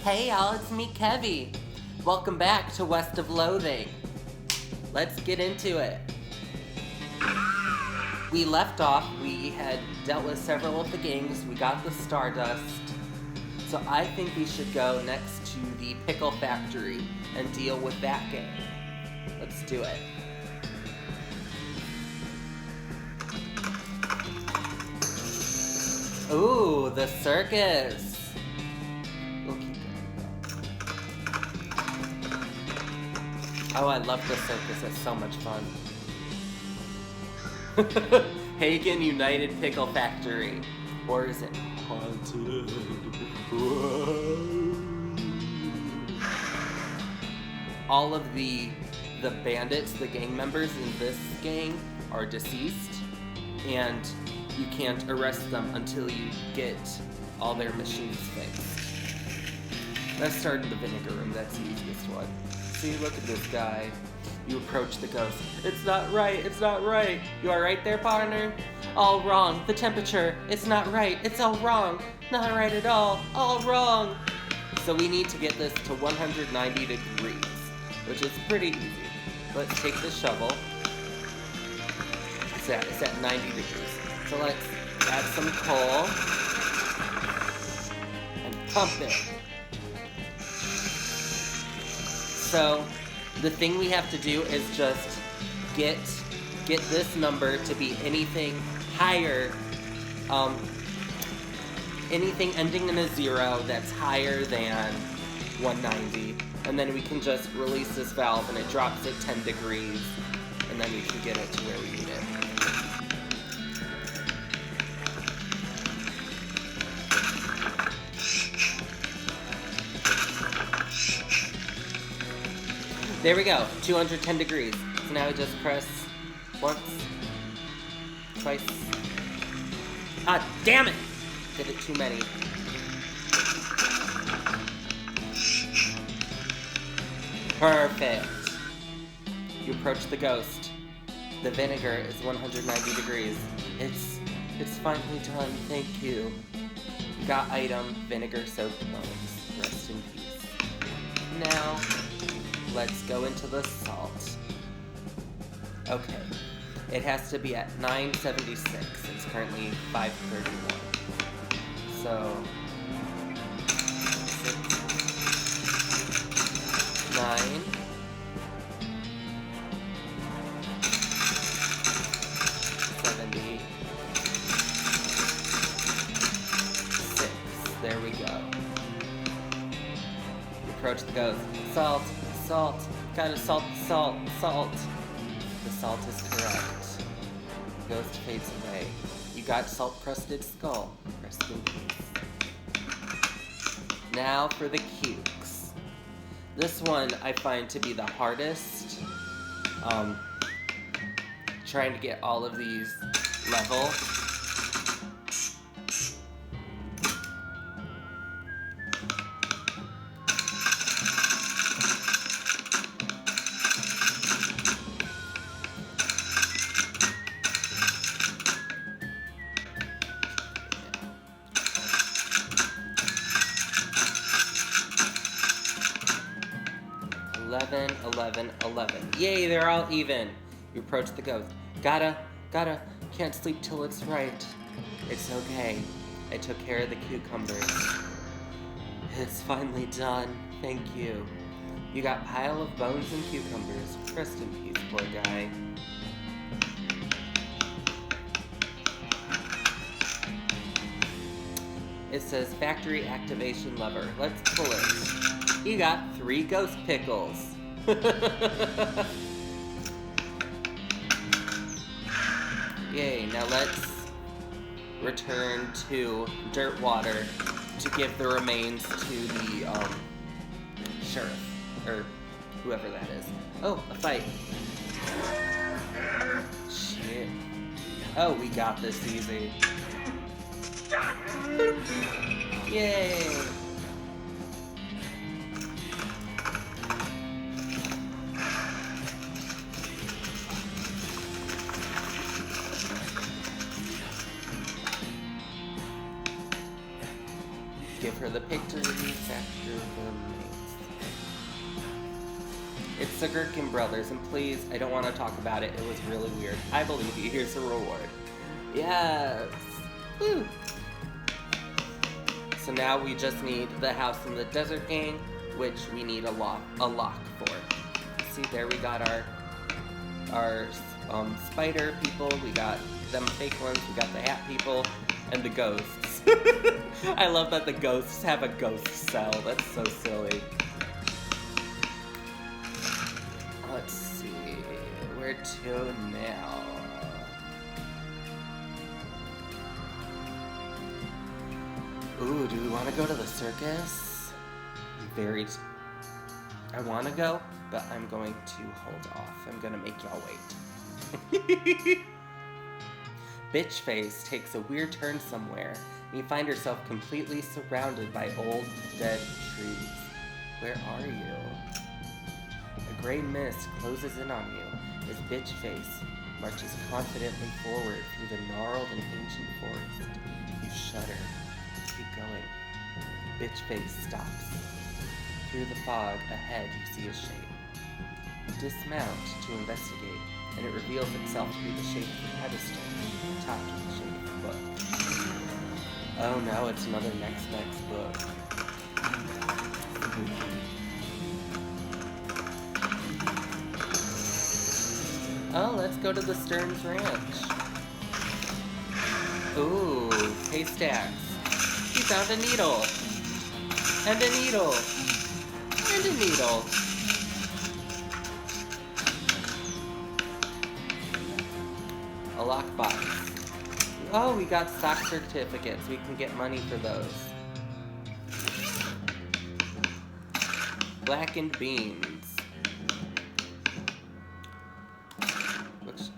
Hey y'all, it's me, Kevvie. Welcome back to West of Loathing. Let's get into it. We left off, we had dealt with several of the gangs, we got the Stardust. So I think we should go next to the Pickle Factory and deal with that gang. Let's do it. Ooh, the Circus. We'll keep going. Oh, I love the Circus. It's so much fun. Hagen United Pickle Factory. Or is it haunted? Whoa. All of the bandits, the gang members in this gang are deceased, and you can't arrest them until you get all their machines fixed. Let's start in the vinegar room, that's the easiest one. See, look at this guy. You approach the ghost. It's not right, it's not right. You are right there, partner? All wrong, the temperature, it's not right, it's all wrong. Not right at all wrong. So we need to get this to 190 degrees, which is pretty easy. Let's take the shovel. It's at 90 degrees. So let's add some coal and pump it. So the thing we have to do is just get this number to be anything higher, anything ending in a 0 that's higher than 190, and then we can just release this valve and it drops at 10 degrees, and then we can get it to where we need it. There we go, 210 degrees. So now we just press once, twice. Ah, damn it! Did it too many. Perfect. You approach the ghost. The vinegar is 190 degrees. It's finally done, thank you. You got item, vinegar soaked bones. Rest in peace. Now, let's go into the salt. Okay, it has to be at 976. It's currently 531. So, 6, 9, 70, 6. There we go. You approach the ghost. Salt. Salt. Gotta salt the salt. Salt. The salt is correct. Ghost fades away. You got salt-crusted skull. Rest in peace. Now for the cukes. This one I find to be the hardest. Trying to get all of these level. Eleven. Yay, they're all even. You approach the ghost. Gotta, can't sleep till it's right. It's okay. I took care of the cucumbers. It's finally done. Thank you. You got pile of bones and cucumbers. Rest in peace, poor guy. It says factory activation lever. Let's pull it. You got 3 ghost pickles. Yay, now let's return to dirt water to give the remains to the sheriff, or whoever that is. Oh, a fight. Shit. Oh, we got this easy. Yay! Give her the picture factor. It's the Gherkin brothers, and please, I don't want to talk about it. It was really weird. I believe you. Here's a reward. Yes! Woo! So now we just need the House in the Desert gang, which we need a lock for. See, there we got our spider people, we got them fake ones, we got the hat people, and the ghosts. I love that the ghosts have a ghost cell. That's so silly. Let's see, where to now? Ooh, do we want to go to the circus? I want to go, but I'm going to hold off. I'm going to make y'all wait. Bitch Face takes a weird turn somewhere, and you find yourself completely surrounded by old, dead trees. Where are you? A gray mist closes in on you as Bitch Face marches confidently forward through the gnarled and ancient forest. You shudder. Keep going. Bitch Face stops. Through the fog ahead, you see a shape. You dismount to investigate, and it reveals itself to be the shape of a pedestal, topped with the shape of a book. Oh no, it's another next book. Oh, let's go to the Stearns Ranch. Ooh, haystacks. He found a needle. And a needle. And a needle. A lockbox. Oh, we got stock certificates. We can get money for those. Blackened beans.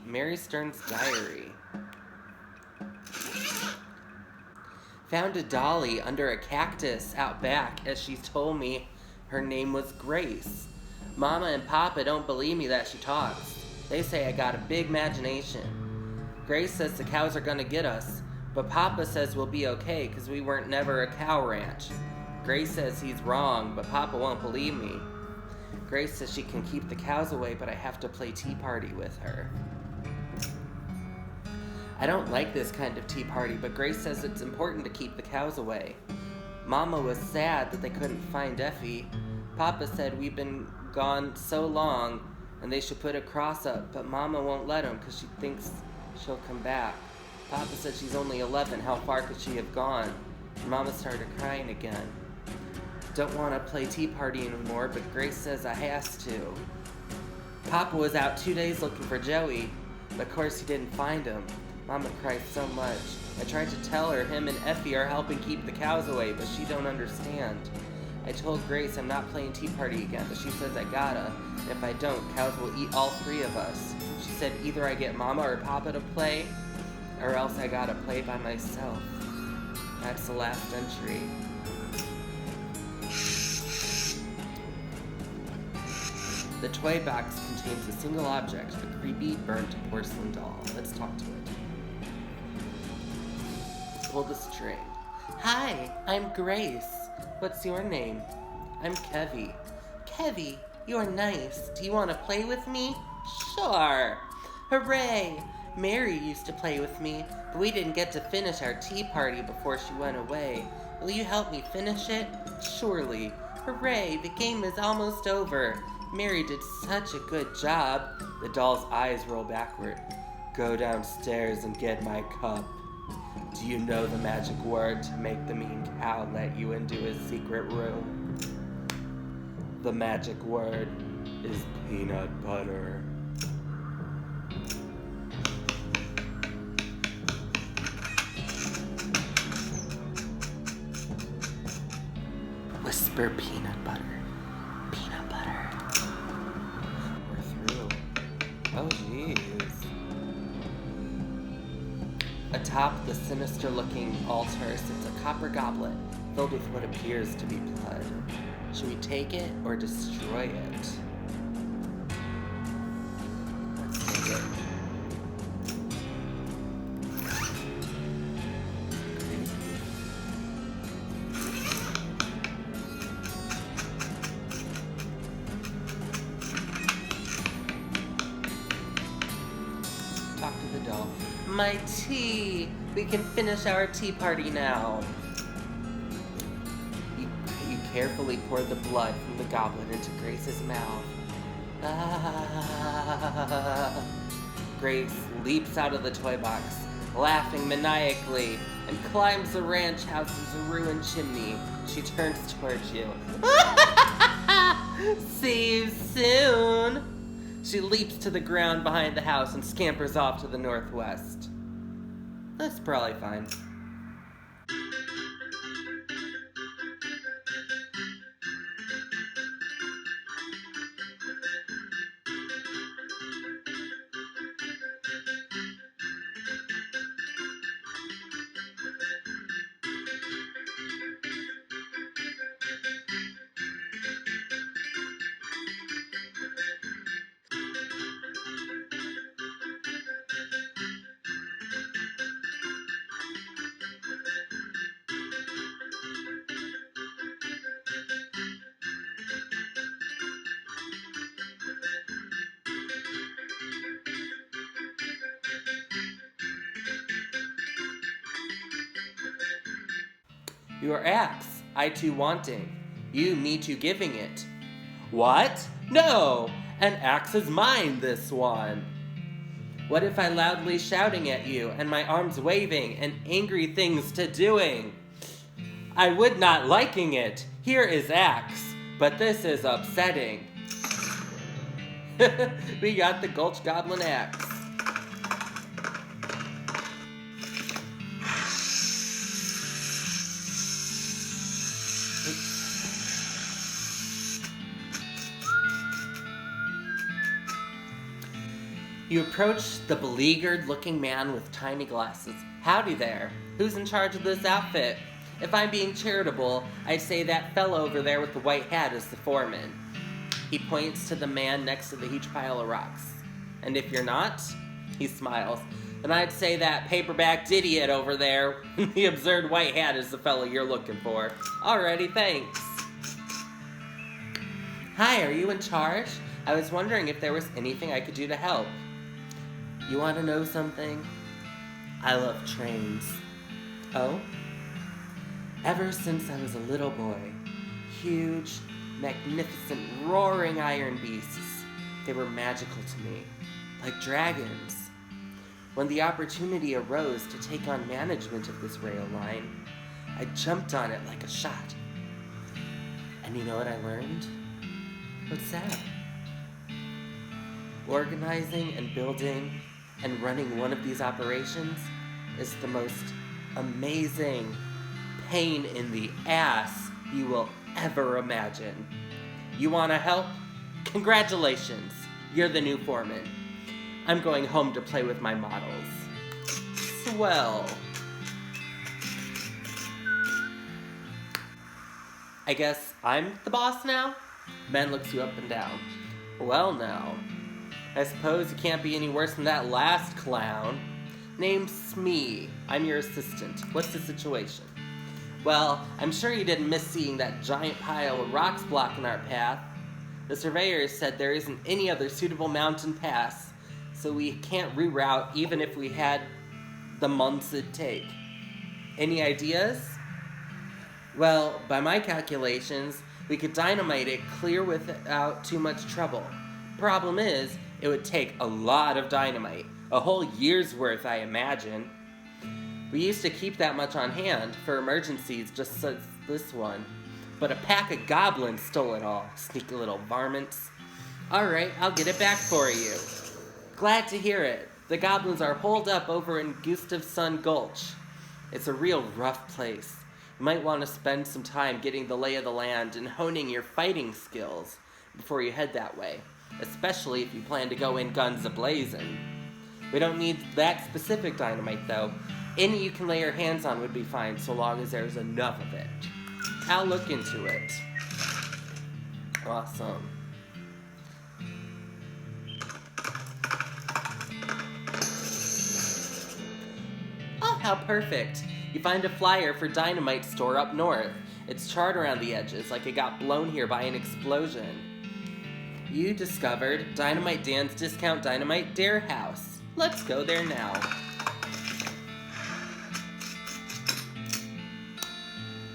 Mary Stearn's diary. Found a dolly under a cactus out back, as she told me her name was Grace. Mama and Papa don't believe me that she talks. They say I got a big imagination. Grace says the cows are gonna get us, but Papa says we'll be okay because we weren't never a cow ranch. Grace says he's wrong, but Papa won't believe me. Grace says she can keep the cows away, but I have to play tea party with her. I don't like this kind of tea party, but Grace says it's important to keep the cows away. Mama was sad that they couldn't find Effie. Papa said we've been gone so long and they should put a cross up, but Mama won't let them because she thinks she'll come back. Papa said she's only 11, how far could she have gone? And Mama started crying again. Don't want to play tea party anymore, but Grace says I has to. Papa was out 2 days looking for Joey, but of course he didn't find him. Mama cries so much. I tried to tell her him and Effie are helping keep the cows away, but she don't understand. I told Grace I'm not playing tea party again, but she says I gotta, and if I don't, cows will eat all three of us. She said either I get Mama or Papa to play, or else I gotta play by myself. That's the last entry. The toy box contains a single object, a creepy, burnt porcelain doll. Let's talk to it. Pull the string. Hi, I'm Grace. What's your name? I'm Kevvie. Kevvie, you're nice. Do you want to play with me? Sure. Hooray! Mary used to play with me, but we didn't get to finish our tea party before she went away. Will you help me finish it? Surely. Hooray, the game is almost over. Mary did such a good job. The doll's eyes roll backward. Go downstairs and get my cup. Do you know the magic word to make the mean cow let you into his secret room? The magic word is peanut butter. Whisper peanut butter. Peanut butter. We're through. Oh, jeez. Atop the sinister-looking altar sits a copper goblet filled with what appears to be blood. Should we take it or destroy it? Let's take it. doll. My tea! We can finish our tea party now. You carefully pour the blood from the goblin into Grace's mouth. Ah. Grace leaps out of the toy box, laughing maniacally, and climbs the ranch house's ruined chimney. She turns towards you. See you soon! She leaps to the ground behind the house and scampers off to the northwest. That's probably fine. Your axe, I too wanting. You, me too giving it. What? No! An axe is mine, this one. What if I loudly shouting at you, and my arms waving, and angry things to doing? I would not liking it. Here is axe, but this is upsetting. We got the Gulch Goblin axe. You approach the beleaguered-looking man with tiny glasses. Howdy there. Who's in charge of this outfit? If I'm being charitable, I'd say that fellow over there with the white hat is the foreman. He points to the man next to the huge pile of rocks. And if you're not, he smiles, then I'd say that paperback idiot over there with the absurd white hat is the fellow you're looking for. Alrighty, thanks. Hi, are you in charge? I was wondering if there was anything I could do to help. You want to know something? I love trains. Oh? Ever since I was a little boy, huge, magnificent, roaring iron beasts, they were magical to me, like dragons. When the opportunity arose to take on management of this rail line, I jumped on it like a shot. And you know what I learned? What's that? Organizing and building and running one of these operations is the most amazing pain in the ass you will ever imagine. You want to help? Congratulations, you're the new foreman. I'm going home to play with my models. Swell. I guess I'm the boss now? Ben looks you up and down. Well now, I suppose you can't be any worse than that last clown. Name's Smee. I'm your assistant. What's the situation? Well, I'm sure you didn't miss seeing that giant pile of rocks blocking our path. The surveyors said there isn't any other suitable mountain pass, so we can't reroute even if we had the months it'd take. Any ideas? Well, by my calculations, we could dynamite it clear without too much trouble. Problem is, it would take a lot of dynamite. A whole year's worth, I imagine. We used to keep that much on hand for emergencies just as this one. But a pack of goblins stole it all. Sneaky little varmints. Alright, I'll get it back for you. Glad to hear it. The goblins are holed up over in Gustavson Gulch. It's a real rough place. You might want to spend some time getting the lay of the land and honing your fighting skills before you head that way. Especially if you plan to go in guns a-blazing. We don't need that specific dynamite, though. Any you can lay your hands on would be fine, so long as there's enough of it. I'll look into it. Awesome. Oh, how perfect. You find a flyer for dynamite store up north. It's charred around the edges, like it got blown here by an explosion. You discovered Dynamite Dan's Discount Dynamite Dare House. Let's go there now.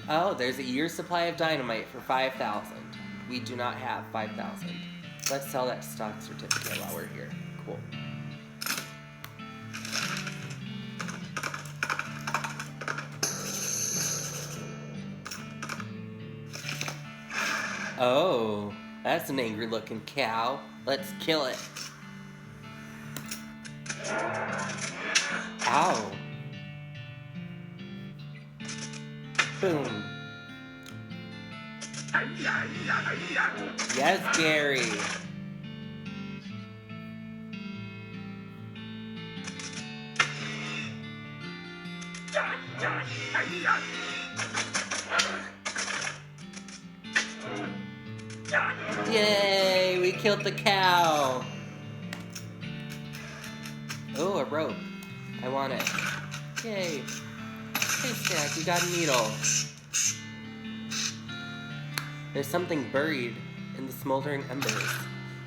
Oh, there's a year's supply of dynamite for 5,000. We do not have 5,000. Let's sell that stock certificate while we're here. Cool. Oh, that's an angry looking cow. Let's kill it. Ow. Boom. Yes, Gary. Yay, we killed the cow. Oh, a rope. I want it. Yay. Hey, Stack, you got a needle. There's something buried in the smoldering embers.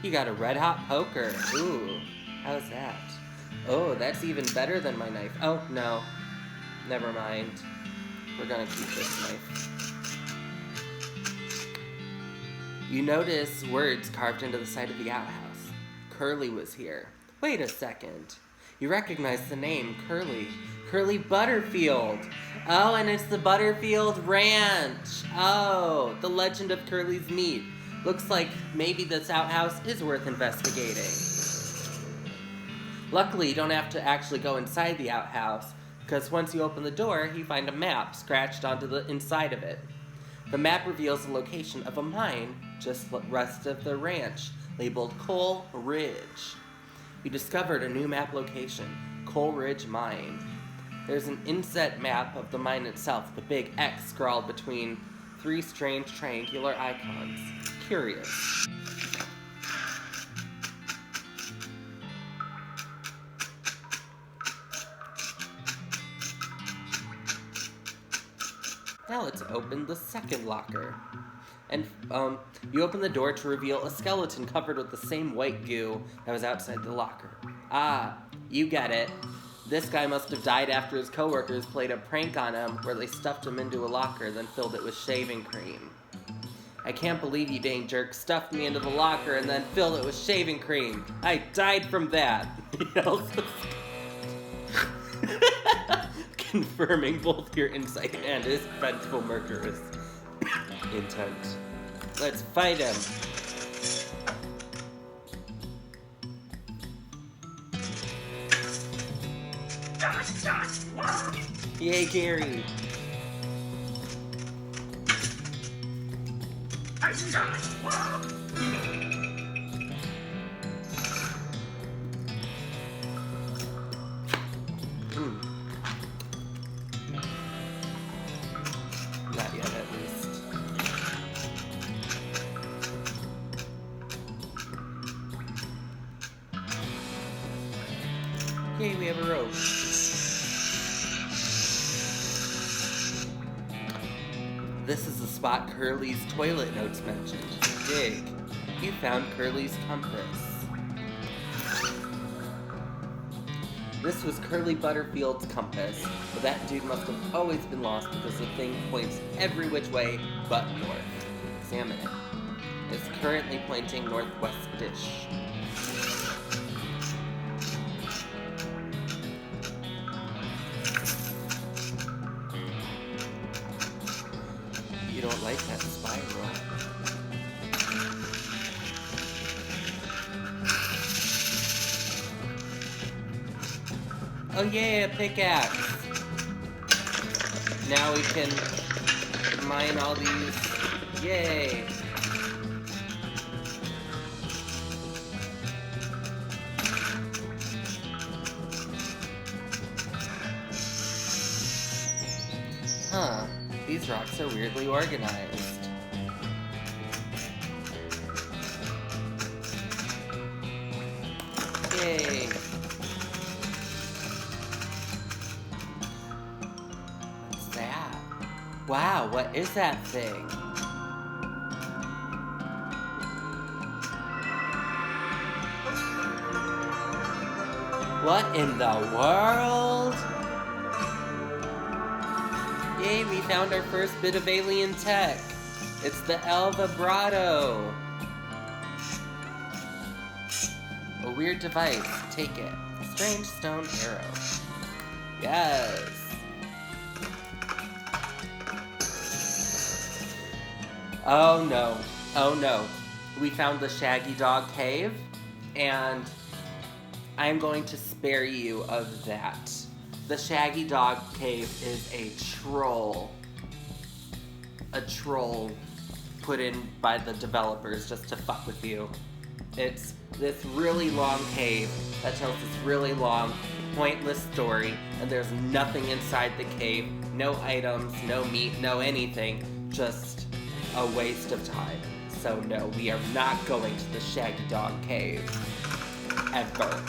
You got a red-hot poker. Ooh, how's that? Oh, that's even better than my knife. Oh, no. Never mind. We're gonna keep this knife. You notice words carved into the side of the outhouse. Curly was here. Wait a second. You recognize the name, Curly. Curly Butterfield. Oh, and it's the Butterfield Ranch. Oh, the legend of Curly's meat. Looks like maybe this outhouse is worth investigating. Luckily, you don't have to actually go inside the outhouse, because once you open the door, you find a map scratched onto the inside of it. The map reveals the location of a mine just west of the ranch, labeled Coal Ridge. You discovered a new map location, Coal Ridge Mine. There's an inset map of the mine itself, the big X scrawled between 3 strange triangular icons. Curious. Now let's open the second locker. And, you open the door to reveal a skeleton covered with the same white goo that was outside the locker. Ah, you get it. This guy must have died after his coworkers played a prank on him where they stuffed him into a locker, then filled it with shaving cream. I can't believe you dang jerk stuffed me into the locker and then filled it with shaving cream. I died from that. He yells. Confirming both your insight and his vengeful murderous intent. Let's fight him. Yay, Gary. Not yet, at least. Yay, we have a rope. This is the spot Curly's toilet notes mentioned. Dig. You found Curly's compass. This was Curly Butterfield's compass, but that dude must have always been lost because the thing points every which way but north. Examine it. It's currently pointing northwest-ish. You don't like that spiral. Oh yeah, a pickaxe! Now we can mine all these. Yay! Huh, these rocks are weirdly organized. Yay! What's that? Wow, what is that thing? What in the world? Yay, we found our first bit of alien tech. It's the Vibrato. A weird device. Take it. Strange stone arrow. Yes. Oh no. Oh no. We found the Shaggy Dog Cave, and I'm going to spare you of that. The Shaggy Dog Cave is a troll. A troll put in by the developers just to fuck with you. It's this really long cave that tells this really long, pointless story, and there's nothing inside the cave. No items, no meat, no anything. Just a waste of time. So no, we are not going to the Shaggy Dog Cave. Ever.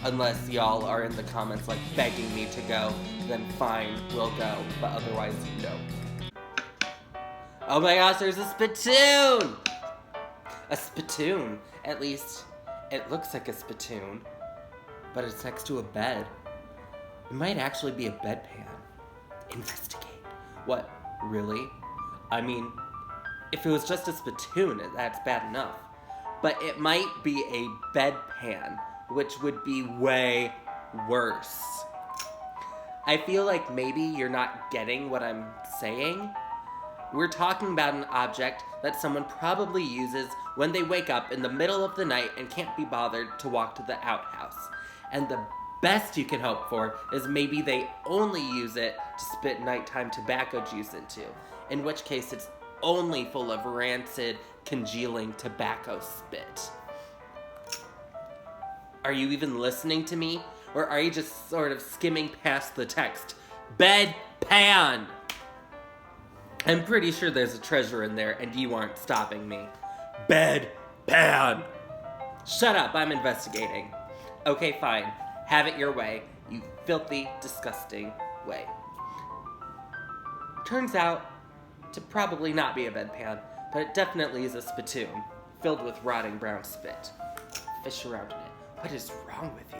Unless y'all are in the comments like begging me to go, then fine, we'll go. But otherwise, no. Oh my gosh, there's a spittoon! A spittoon. At least, it looks like a spittoon. But it's next to a bed. It might actually be a bedpan. Investigate. What? Really? I mean, if it was just a spittoon, that's bad enough. But it might be a bedpan, which would be way worse. I feel like maybe you're not getting what I'm saying. We're talking about an object that someone probably uses when they wake up in the middle of the night and can't be bothered to walk to the outhouse. And the best you can hope for is maybe they only use it to spit nighttime tobacco juice into, in which case it's only full of rancid, congealing tobacco spit. Are you even listening to me? Or are you just sort of skimming past the text? Bedpan! I'm pretty sure there's a treasure in there and you aren't stopping me. Bedpan! Shut up, I'm investigating. Okay, fine. Have it your way, you filthy, disgusting way. Turns out to probably not be a bedpan, but it definitely is a spittoon, filled with rotting brown spit. Fish around in it. What is wrong with you?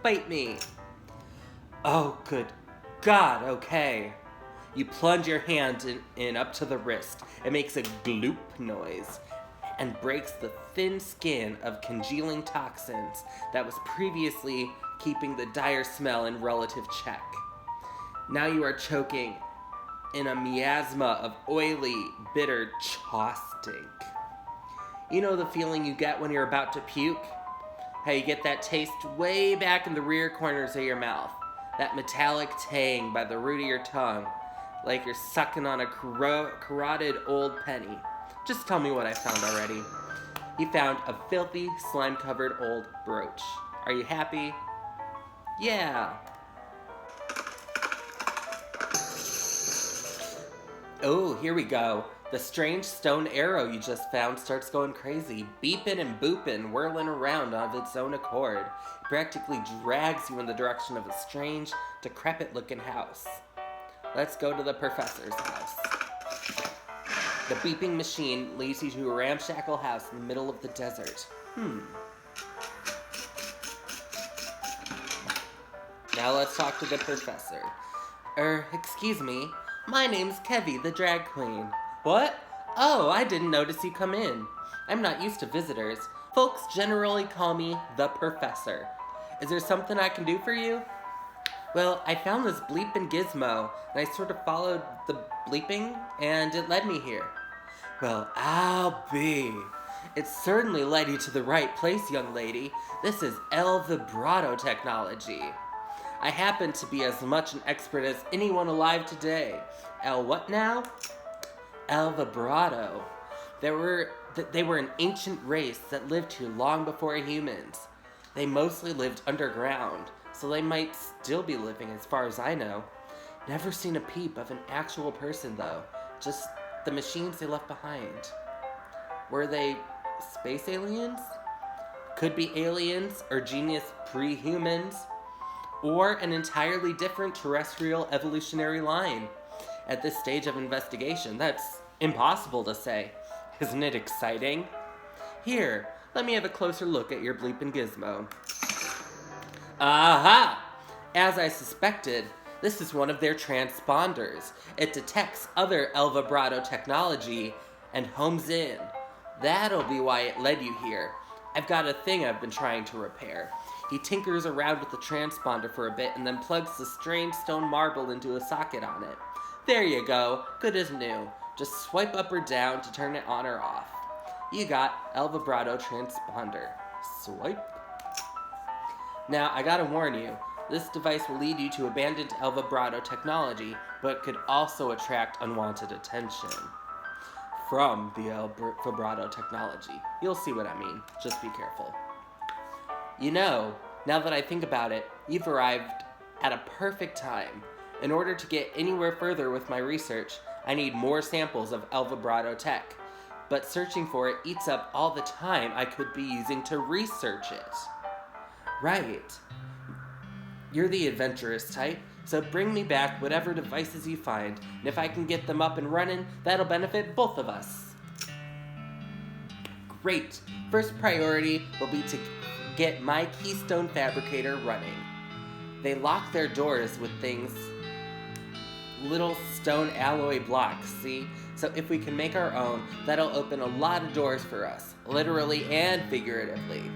Bite me! Oh, good God, okay. You plunge your hand in up to the wrist. It makes a gloop noise and breaks the thin skin of congealing toxins that was previously keeping the dire smell in relative check. Now you are choking in a miasma of oily, bitter chaw stink. You know the feeling you get when you're about to puke? How you get that taste way back in the rear corners of your mouth. That metallic tang by the root of your tongue. Like you're sucking on a carotid old penny. Just tell me what I found already. You found a filthy, slime-covered old brooch. Are you happy? Yeah. Oh, here we go. The strange stone arrow you just found starts going crazy, beeping and booping, whirling around of its own accord. It practically drags you in the direction of a strange, decrepit-looking house. Let's go to the professor's house. The beeping machine leads you to a ramshackle house in the middle of the desert. Now let's talk to the professor. Excuse me. My name's Kevvie, the drag queen. What? Oh, I didn't notice you come in. I'm not used to visitors. Folks generally call me the professor. Is there something I can do for you? Well, I found this bleeping gizmo, and I sort of followed the bleeping, and it led me here. Well, I'll be. It certainly led you to the right place, young lady. This is Vibrato technology. I happen to be as much an expert as anyone alive today. What now? Vibrato. They were an ancient race that lived here long before humans. They mostly lived underground, so they might still be living as far as I know. Never seen a peep of an actual person though, just the machines they left behind. Were they space aliens? Could be aliens or genius pre-humans, or an entirely different terrestrial evolutionary line. At this stage of investigation, that's impossible to say. Isn't it exciting? Here, let me have a closer look at your bleeping gizmo. Aha! As I suspected, this is one of their transponders. It detects other Vibrato technology and homes in. That'll be why it led you here. I've got a thing I've been trying to repair. He tinkers around with the transponder for a bit and then plugs the strange stone marble into a socket on it. There you go, good as new. Just swipe up or down to turn it on or off. You got Vibrato transponder. Swipe. Now, I gotta warn you, this device will lead you to abandoned Vibrato technology, but could also attract unwanted attention from the Vibrato technology. You'll see what I mean. Just be careful. You know, now that I think about it, you've arrived at a perfect time. In order to get anywhere further with my research, I need more samples of Vibrato tech. But searching for it eats up all the time I could be using to research it. Right. You're the adventurous type, so bring me back whatever devices you find, and if I can get them up and running, that'll benefit both of us. Great. First priority will be to get my Keystone Fabricator running. They lock their doors with things, little stone alloy blocks, see? So if we can make our own, that'll open a lot of doors for us, literally and figuratively.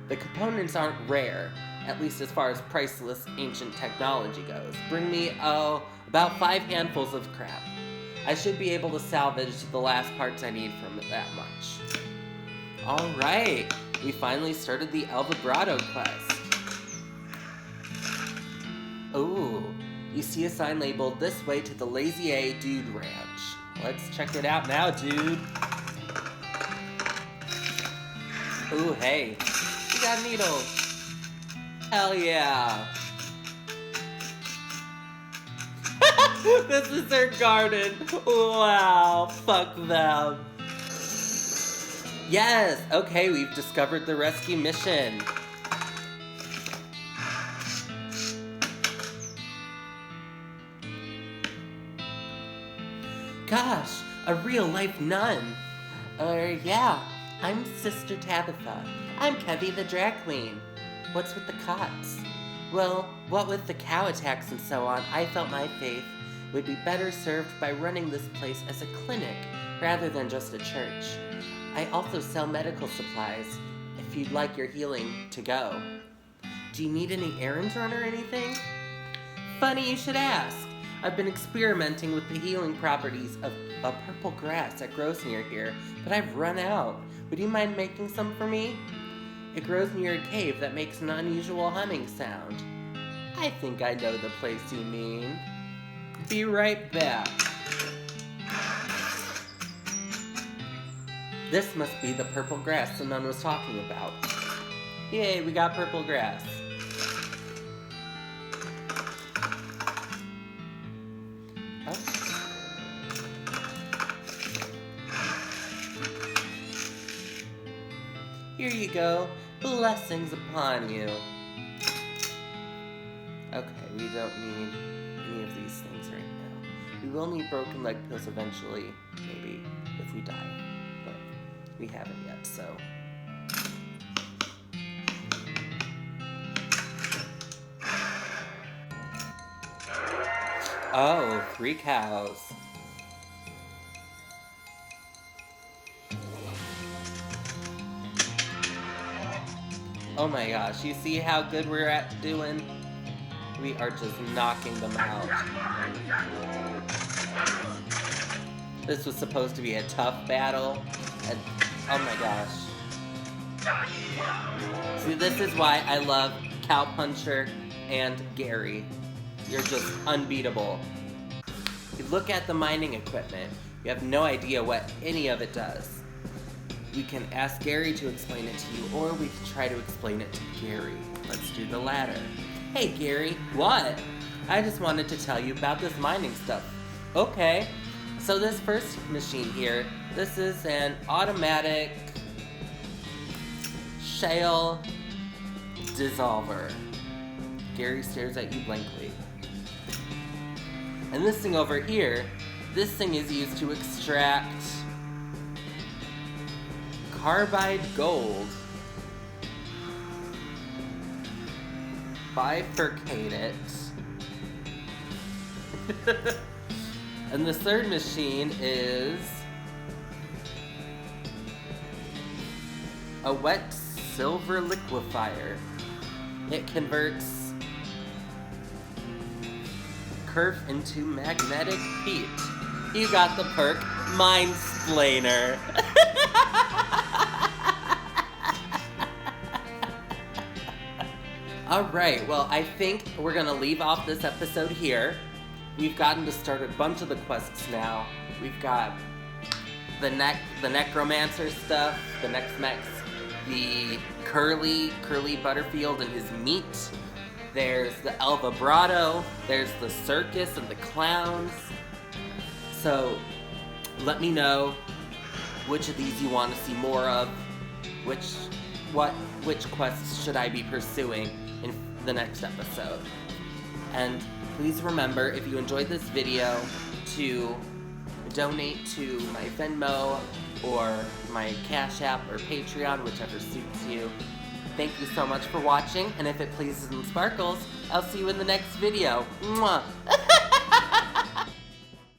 The components aren't rare, at least as far as priceless ancient technology goes. Bring me, about 5 handfuls of crap. I should be able to salvage the last parts I need from it that much. Alright, we finally started the Vibrato quest. Ooh, you see a sign labeled "This way to the Lazy A Dude Ranch." Let's check it out now, dude. Ooh, hey, we got needles. Hell yeah. This is their garden. Wow, fuck them. Yes, okay, we've discovered the rescue mission. Gosh, a real-life nun. Yeah, I'm Sister Tabitha. I'm Kevvie the drag queen. What's with the cots? Well, what with the cow attacks and so on, I felt my faith would be better served by running this place as a clinic rather than just a church. I also sell medical supplies, if you'd like your healing to go. Do you need any errands run or anything? Funny you should ask. I've been experimenting with the healing properties of a purple grass that grows near here, but I've run out. Would you mind making some for me? It grows near a cave that makes an unusual humming sound. I think I know the place you mean. Be right back. This must be the purple grass the nun was talking about. Yay, we got purple grass. Oh. Here you go. Blessings upon you. Okay, we don't need any of these things right now. We will need broken leg pills eventually, maybe, if we die. But we haven't yet, so. Oh, 3 cows. Oh my gosh, you see how good we're at doing? We are just knocking them out. This was supposed to be a tough battle, and oh my gosh. See, this is why I love Cowpuncher and Gary. You're just unbeatable. You look at the mining equipment, you have no idea what any of it does. We can ask Gary to explain it to you, or we can try to explain it to Gary. Let's do the latter. Hey Gary, what? I just wanted to tell you about this mining stuff. Okay, so this first machine here, this is an automatic shale dissolver. Gary stares at you blankly. And this thing over here, this thing is used to extract carbide gold. bifurcate it. And the third machine is a wet silver liquefier. It converts curve into magnetic heat. You got the perk, Mindsplainer. Alright, well, I think we're gonna leave off this episode here. We've gotten to start a bunch of the quests now. We've got the necromancer stuff, the Nex-Mex, the Curly Butterfield and his meat. There's the Vibrato, there's the circus and the clowns. So let me know which of these you want to see more of, which quests should I be pursuing in the next episode. And please remember, if you enjoyed this video, to donate to my Venmo or my CashApp or Patreon, whichever suits you. Thank you so much for watching, and if it pleases and sparkles, I'll see you in the next video. Mwah!